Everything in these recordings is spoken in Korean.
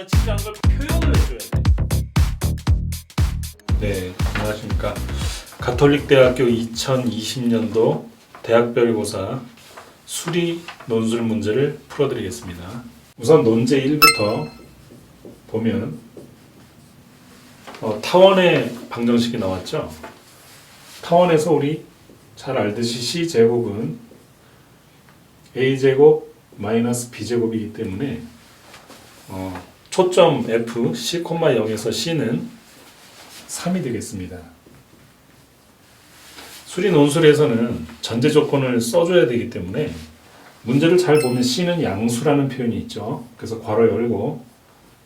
지시한 걸 표현을 해줘야 돼. 네, 안녕하십니까. 가톨릭대학교 2020년도 대학별고사 수리 논술 문제를 풀어드리겠습니다. 우선 논제 1부터 보면 타원의 방정식이 나왔죠. 타원에서 우리 잘 알듯이 C제곱은 A제곱 마이너스 B제곱이기 때문에 초점 F C,0에서 C는 3이 되겠습니다. 수리 논술에서는 전제 조건을 써줘야 되기 때문에 문제를 잘 보면 C는 양수라는 표현이 있죠. 그래서 괄호 열고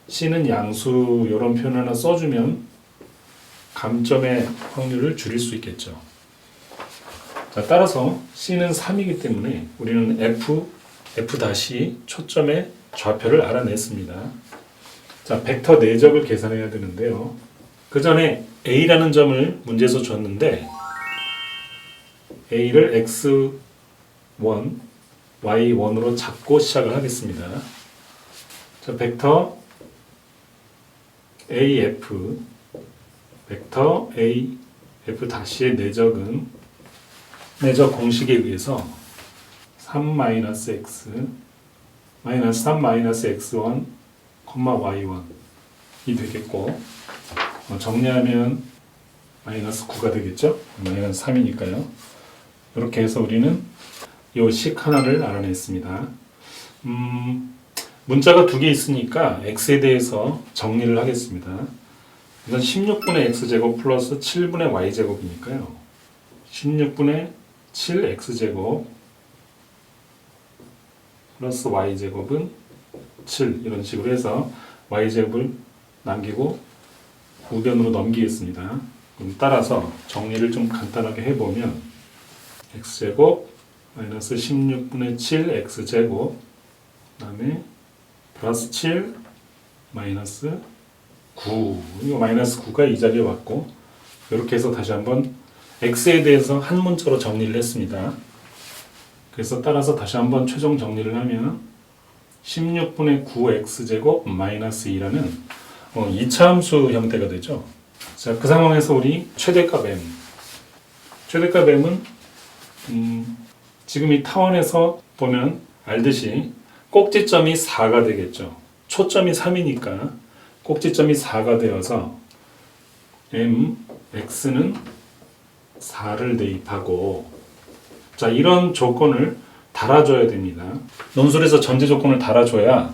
C는 양수 이런 표현 하나 써주면 감점의 확률을 줄일 수 있겠죠. 자, 따라서 C는 3이기 때문에 우리는 F 다시 초점의 좌표를 알아냈습니다. 자, 벡터 내적을 계산해야 되는데요. 그 전에 A라는 점을 문제에서 줬는데 A를 X1, Y1으로 잡고 시작을 하겠습니다. 자, 벡터 AF, 벡터 AF 다시의 내적은 내적 공식에 의해서 3-X 마이너스 3-X1, Y1이 되겠고 정리하면 마이너스 9가 되겠죠? 마이너스 3이니까요. 이렇게 해서 우리는 이 식 하나를 알아냈습니다. 문자가 두 개 있으니까 x에 대해서 정리를 하겠습니다. 우선 16분의 x제곱 플러스 7분의 y제곱이니까요. 16분의 7x제곱 플러스 y제곱은 7 이런 식으로 해서 y제곱을 남기고 우변으로 넘기겠습니다. 그럼 따라서 정리를 좀 간단하게 해보면 x제곱 마이너스 16분의 7 x제곱 그 다음에 플러스 7 마이너스 9 이거 마이너스 9가 이 자리에 왔고 이렇게 해서 다시 한번 x에 대해서 한 문자로 정리를 했습니다. 그래서 따라서 다시 한번 최종 정리를 하면 16분의 9x제곱 마이너스 2라는 2차 함수 형태가 되죠. 자, 그 상황에서 우리 최대값 m은 지금 이 타원에서 보면 알듯이 꼭지점이 4가 되겠죠. 초점이 3이니까 꼭지점이 4가 되어서 x는 4를 대입하고 자, 이런 조건을 달아줘야 됩니다. 논술에서 전제 조건을 달아줘야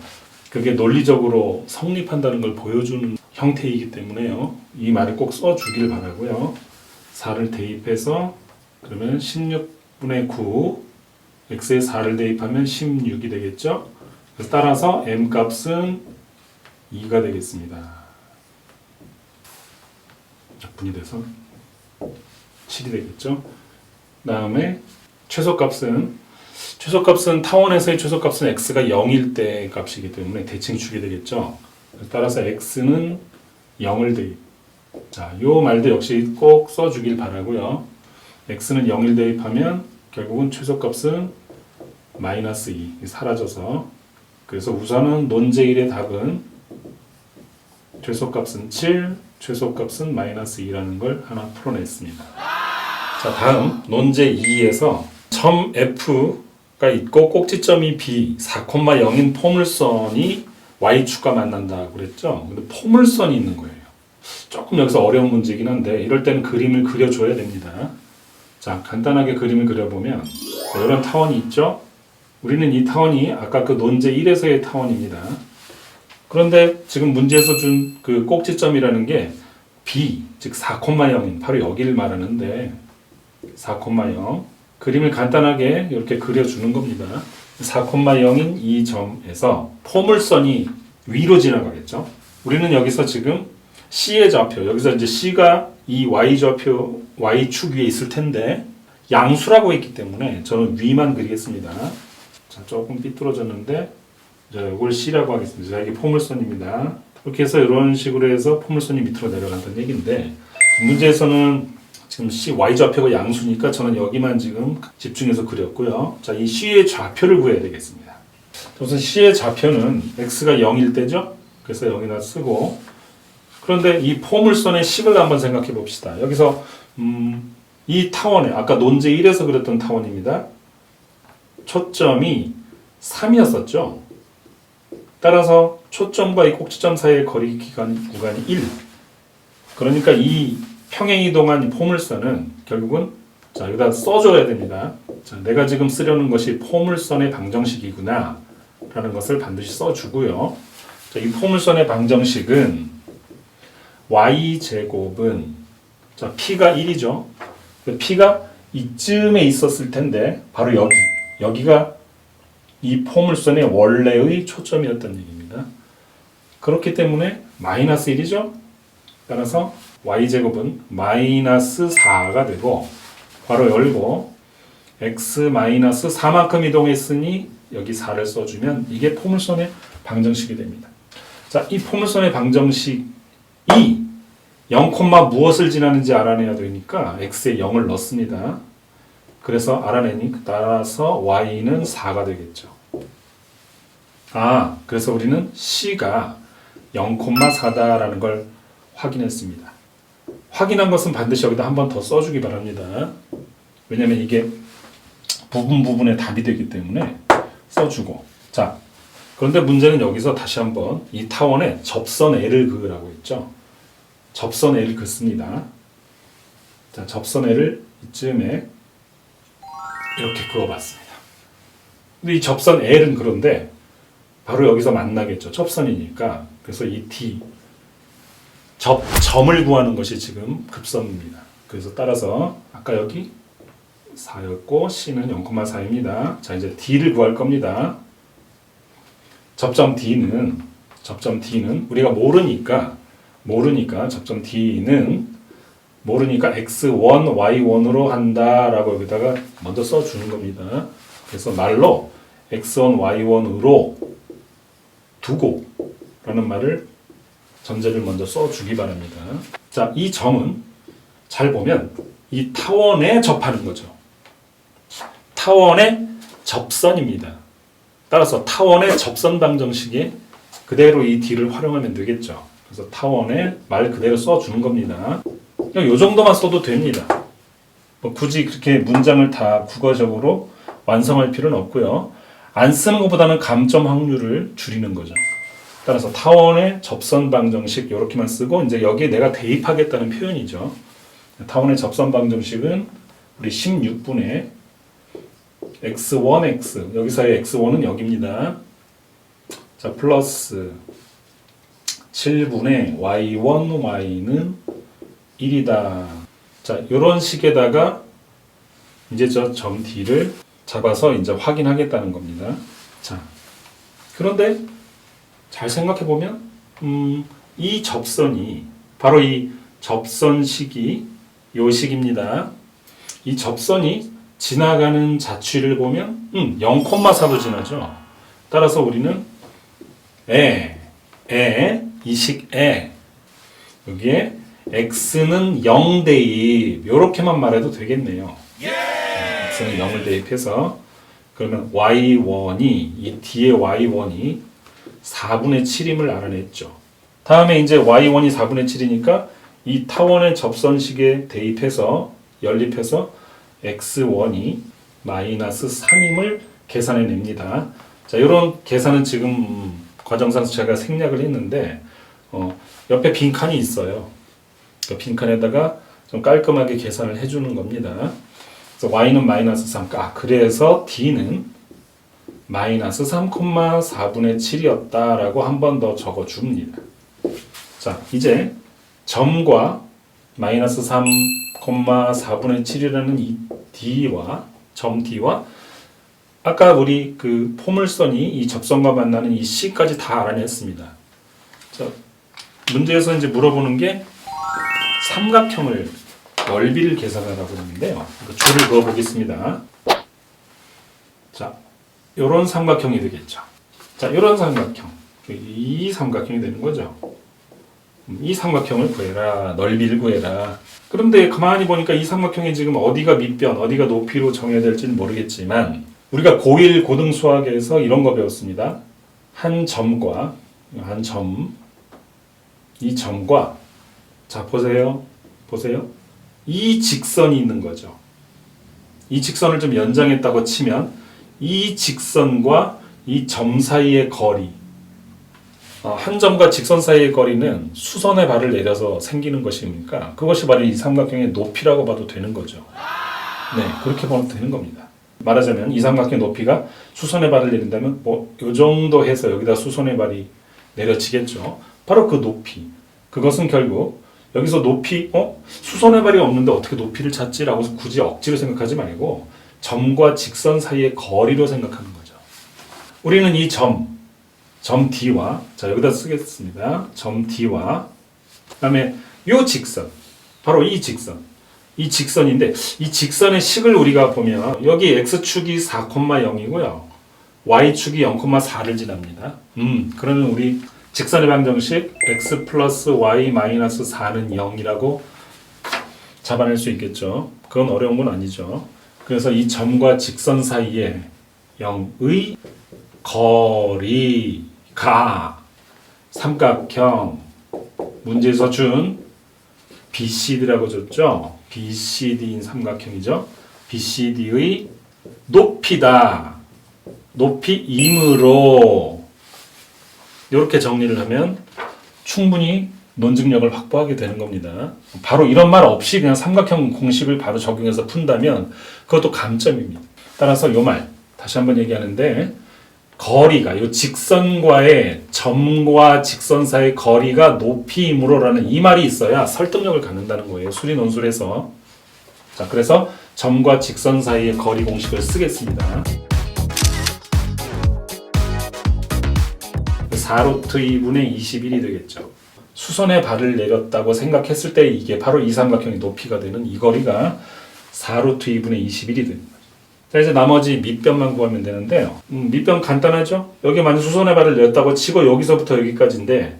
그게 논리적으로 성립한다는 걸 보여주는 형태이기 때문에요. 이 말을 꼭 써주길 바라고요. 4를 대입해서 그러면 16분의 9 x에 4를 대입하면 16이 되겠죠. 그래서 따라서 m 값은 2가 되겠습니다. 분이 돼서 7이 되겠죠. 그 다음에 최소값은 타원에서의 최소값은 x가 0일 때 값이기 때문에 대칭 주게 되겠죠. 따라서 x는 0을 대입. 자, 요 말도 역시 꼭 써주길 바라고요. x는 0일 대입하면 결국은 최소값은 마이너스 2 사라져서 그래서 우선은 논제 1의 답은 최소값은 7, 최소값은 마이너스 2라는 걸 하나 풀어냈습니다. 자, 다음 논제 2에서 점 F가 있고 꼭지점이 B, 4,0인 포물선이 Y축과 만난다고 그랬죠. 근데 포물선이 있는 거예요. 조금 여기서 어려운 문제긴 한데 이럴 때는 그림을 그려줘야 됩니다. 자, 간단하게 그림을 그려보면 이런 타원이 있죠. 우리는 이 타원이 아까 그 논제 1에서의 타원입니다. 그런데 지금 문제에서 준 그 꼭지점이라는 게 B, 즉 4,0인 바로 여기를 말하는데 4,0 그림을 간단하게 이렇게 그려주는 겁니다. 4,0인 이 점에서 포물선이 위로 지나가겠죠. 우리는 여기서 지금 C의 좌표, 여기서 이제 C가 이 Y좌표, Y축 위에 있을 텐데 양수라고 했기 때문에 저는 위만 그리겠습니다. 자, 조금 삐뚤어졌는데 자, 이걸 C라고 하겠습니다. 자, 이게 포물선입니다. 이렇게 해서 이런 식으로 해서 포물선이 밑으로 내려간다는 얘기인데 문제에서는 지금 C, Y좌표가 양수니까 저는 여기만 지금 집중해서 그렸고요. 자, 이 C의 좌표를 구해야 되겠습니다. 우선 C의 좌표는 X가 0일 때죠. 그래서 여기다 쓰고, 그런데 이 포물선의 식을 한번 생각해 봅시다. 여기서 이 타원에 아까 논제 1에서 그렸던 타원입니다. 초점이 3이었었죠. 따라서 초점과 이 꼭지점 사이의 거리 구간이 1. 그러니까 이 평행이동한 포물선은 결국은 자, 여기다 써줘야 됩니다. 자, 내가 지금 쓰려는 것이 포물선의 방정식이구나 라는 것을 반드시 써주고요. 자, 이 포물선의 방정식은 y제곱은 자, p가 1이죠. p가 이쯤에 있었을 텐데 바로 여기가 이 포물선의 원래의 초점이었던 얘기입니다. 그렇기 때문에 마이너스 1이죠. 따라서 y제곱은 마이너스 4가 되고 바로 열고 x-4만큼 이동했으니 여기 4를 써주면 이게 포물선의 방정식이 됩니다. 자, 이 포물선의 방정식이 0, 무엇을 지나는지 알아내야 되니까 x에 0을 넣습니다. 그래서 알아내니 따라서 y는 4가 되겠죠. 그래서 우리는 c가 0,4다라는 걸 확인했습니다. 확인한 것은 반드시 여기다 한 번 더 써주기 바랍니다. 왜냐면 이게 부분에 답이 되기 때문에 써주고. 자, 그런데 문제는 여기서 다시 한번 이 타원에 접선 L을 그으라고 했죠. 접선 L을 긋습니다. 자, 접선 L을 이쯤에 이렇게 그어봤습니다. 근데 이 접선 L은 그런데 바로 여기서 만나겠죠. 접선이니까. 그래서 이 D 점을 구하는 것이 지금 급선입니다. 그래서 따라서 아까 여기 4였고 C는 0,4입니다. 자, 이제 D를 구할 겁니다. 접점 D는 우리가 모르니까 접점 D는 모르니까 x1, y1으로 한다라고 여기다가 먼저 써주는 겁니다. 그래서 말로 x1, y1으로 두고 라는 말을 전제를 먼저 써주기 바랍니다. 자, 이 점은 잘 보면 이 타원에 접하는 거죠. 타원의 접선입니다. 따라서 타원의 접선 방정식에 그대로 이 D를 활용하면 되겠죠. 그래서 타원에 말 그대로 써주는 겁니다. 그냥 요 정도만 써도 됩니다. 뭐 굳이 그렇게 문장을 다 국어적으로 완성할 필요는 없고요. 안 쓰는 것보다는 감점 확률을 줄이는 거죠. 따라서 타원의 접선 방정식 이렇게만 쓰고 이제 여기에 내가 대입하겠다는 표현이죠. 타원의 접선 방정식은 우리 16분의 x1x 여기서의 x1은 여기입니다. 자, 플러스 7분의 y1 y는 1이다. 자, 이런 식에다가 이제 저 점 D를 잡아서 이제 확인하겠다는 겁니다. 자, 그런데 잘 생각해 보면 이 접선이 바로 이 접선식이 요 식입니다. 이 접선이 지나가는 자취를 보면 0,4도 지나죠. 따라서 우리는 이 식에 여기에 x는 0 대입 이렇게만 말해도 되겠네요. x는 0을 대입해서 그러면 y1이 이 뒤에 y1이 4분의 7임을 알아냈죠. 다음에 이제 y1이 4분의 7이니까 이 타원의 접선식에 대입해서 연립해서 x1이 마이너스 3임을 계산해 냅니다. 자, 이런 계산은 지금 과정상 제가 생략을 했는데 옆에 빈칸이 있어요. 그 빈칸에다가 좀 깔끔하게 계산을 해주는 겁니다. 그래서 y는 마이너스 3, 그래서 d는 마이너스 3,4분의 7이었다라고 한 번 더 적어줍니다. 자, 이제 점과 마이너스 3,4분의 7이라는 이 d와 점 d와 아까 우리 그 포물선이 이 접선과 만나는 이 C까지 다 알아냈습니다. 자, 문제에서 이제 물어보는 게 삼각형을 넓이를 계산하라고 하는데요. 줄을 그어 보겠습니다. 자, 요런 삼각형이 되겠죠. 자, 요런 삼각형. 이 삼각형이 되는 거죠. 이 삼각형을 구해라. 넓이를 구해라. 그런데 가만히 보니까 이 삼각형이 지금 어디가 밑변, 어디가 높이로 정해야 될지는 모르겠지만 우리가 고1 고등 수학에서 이런 거 배웠습니다. 한 점과 한 점, 이 점과 자 보세요. 이 직선이 있는 거죠. 이 직선을 좀 연장했다고 치면 이 직선과 이 점 사이의 거리, 한 점과 직선 사이의 거리는 수선의 발을 내려서 생기는 것이니까 그것이 바로 이 삼각형의 높이라고 봐도 되는 거죠. 네, 그렇게 보면 되는 겁니다. 말하자면 이 삼각형의 높이가 수선의 발을 내린다면 뭐 이 정도 해서 여기다 수선의 발이 내려지겠죠. 바로 그 높이. 그것은 결국 여기서 높이, 수선의 발이 없는데 어떻게 높이를 찾지라고 굳이 억지로 생각하지 말고 점과 직선 사이의 거리로 생각하는 거죠. 우리는 이 점 D와, 자 여기다 쓰겠습니다. 점 D와 그 다음에 요 직선, 바로 이 직선인데 이 직선의 식을 우리가 보면 여기 x축이 4,0이고요. y축이 0,4를 지납니다. 그러면 우리 직선의 방정식 x 플러스 y 마이너스 4는 0이라고 잡아낼 수 있겠죠. 그건 어려운 건 아니죠. 그래서 이 점과 직선 사이에 0의 거리가 삼각형 문제에서 준 BCD라고 줬죠. BCD인 삼각형이죠. BCD의 높이다. 높이이므로 이렇게 정리를 하면 충분히 논증력을 확보하게 되는 겁니다. 바로 이런 말 없이 그냥 삼각형 공식을 바로 적용해서 푼다면 그것도 감점입니다. 따라서 이 말 다시 한번 얘기하는데 거리가 이 직선과의 점과 직선 사이의 거리가 높이이므로라는 이 말이 있어야 설득력을 갖는다는 거예요. 수리 논술에서. 자, 그래서 점과 직선 사이의 거리 공식을 쓰겠습니다. 4루트 2분의 21이 되겠죠. 수선의 발을 내렸다고 생각했을 때 이게 바로 이 삼각형의 높이가 되는 이 거리가 4루트 2분의 21이 됩니다. 자, 이제 나머지 밑변만 구하면 되는데요. 밑변 간단하죠? 여기 만약 수선의 발을 내렸다고 치고 여기서부터 여기까지인데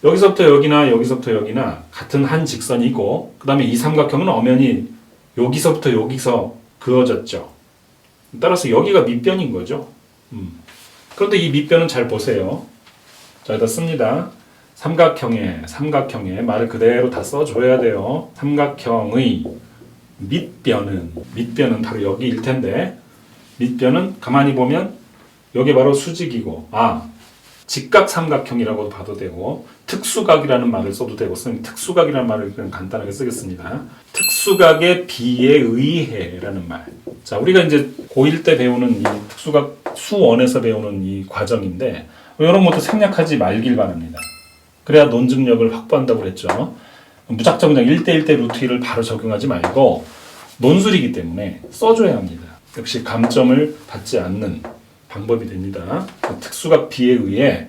여기서부터 여기나 여기서부터 여기나 같은 한 직선이고 그 다음에 이 삼각형은 엄연히 여기서부터 여기서 그어졌죠. 따라서 여기가 밑변인 거죠. 그런데 이 밑변은 잘 보세요. 자, 여기다 씁니다. 삼각형에 말을 그대로 다 써줘야 돼요. 삼각형의 밑변은 바로 여기일 텐데 밑변은 가만히 보면 여기 바로 수직이고 직각삼각형이라고도 봐도 되고 특수각이라는 말을 써도 되고 특수각이라는 말을 그냥 간단하게 쓰겠습니다. 특수각의 비에 의해라는 말. 자, 우리가 이제 고1 때 배우는 이 특수각 수원에서 배우는 이 과정인데 이런 것도 생략하지 말길 바랍니다. 그래야 논증력을 확보한다고 그랬죠. 무작정 그냥 1대1대 루트 1을 바로 적용하지 말고 논술이기 때문에 써줘야 합니다. 역시 감점을 받지 않는 방법이 됩니다. 특수각 B에 의해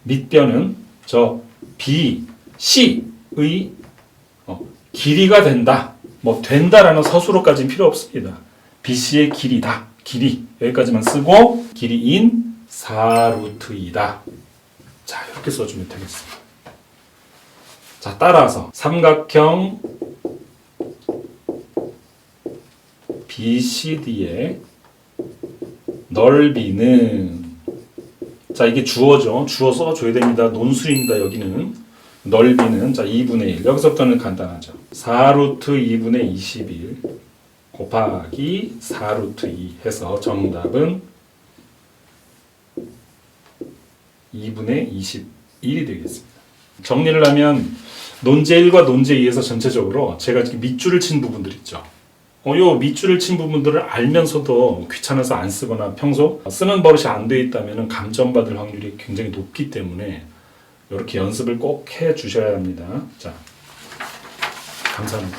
밑변은 저 B, C의 길이가 된다. 뭐 된다라는 서술어까지는 필요 없습니다. BC의 길이다. 길이 여기까지만 쓰고 길이인 4루트 2다. 자, 이렇게 써주면 되겠습니다. 자, 따라서 삼각형 BCD의 넓이는 자, 이게 주어죠. 주어 써줘야 됩니다. 논술입니다. 여기는 넓이는 자 2분의 1 여기서부터는 간단하죠. 4루트 2분의 21 곱하기 4루트 2 해서 정답은 2분의 21이 되겠습니다. 정리를 하면 논제 1과 논제 2에서 전체적으로 제가 이렇게 밑줄을 친 부분들 있죠. 요 밑줄을 친 부분들을 알면서도 귀찮아서 안 쓰거나 평소 쓰는 버릇이 안 돼 있다면 감점받을 확률이 굉장히 높기 때문에 이렇게 연습을 꼭 해 주셔야 합니다. 자, 감사합니다.